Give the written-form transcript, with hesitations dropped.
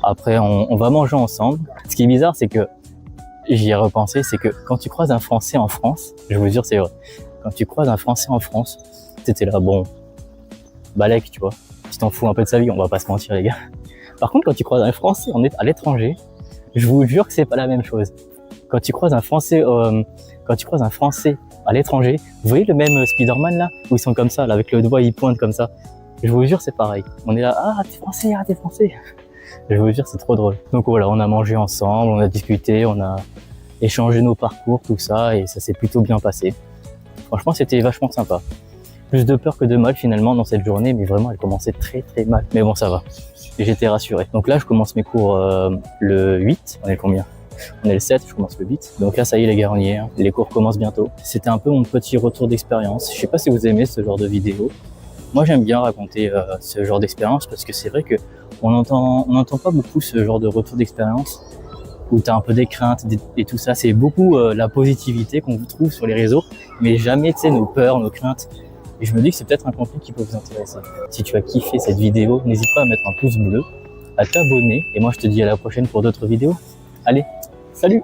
Après, on va manger ensemble. Ce qui est bizarre, c'est que j'y ai repensé, c'est que quand tu croises un Français en France, je vous jure, c'est vrai. Quand tu croises un Français en France, t'étais là, bon, balèque, tu vois. Tu t'en fous un peu de sa vie, on va pas se mentir, les gars. Par contre, quand tu croises un Français à l'étranger, je vous jure que c'est pas la même chose. Quand tu croises un Français à l'étranger, vous voyez le même Spider-Man là, où ils sont comme ça, là, avec le doigt, ils pointent comme ça. Je vous jure, c'est pareil. On est là, ah, t'es français. Je vous jure, c'est trop drôle. Donc voilà, on a mangé ensemble, on a discuté, on a échangé nos parcours, tout ça, et ça s'est plutôt bien passé. Franchement, c'était vachement sympa. Plus de peur que de mal finalement dans cette journée, mais vraiment, elle commençait très très mal. Mais bon, ça va. Et j'étais rassuré. Donc là, je commence mes cours le 8. On est combien? On est le 7, je commence le 8. Donc là, ça y est les gars, on y est. Hein. Les cours commencent bientôt. C'était un peu mon petit retour d'expérience. Je sais pas si vous aimez ce genre de vidéo. Moi, j'aime bien raconter ce genre d'expérience parce que c'est vrai que on n'entend pas beaucoup ce genre de retour d'expérience où tu as un peu des craintes et tout ça. C'est beaucoup la positivité qu'on vous trouve sur les réseaux, mais jamais, tu sais, nos peurs, nos craintes. Et je me dis que c'est peut-être un contenu qui peut vous intéresser. Si tu as kiffé cette vidéo, n'hésite pas à mettre un pouce bleu, à t'abonner. Et moi, je te dis à la prochaine pour d'autres vidéos. Allez, salut!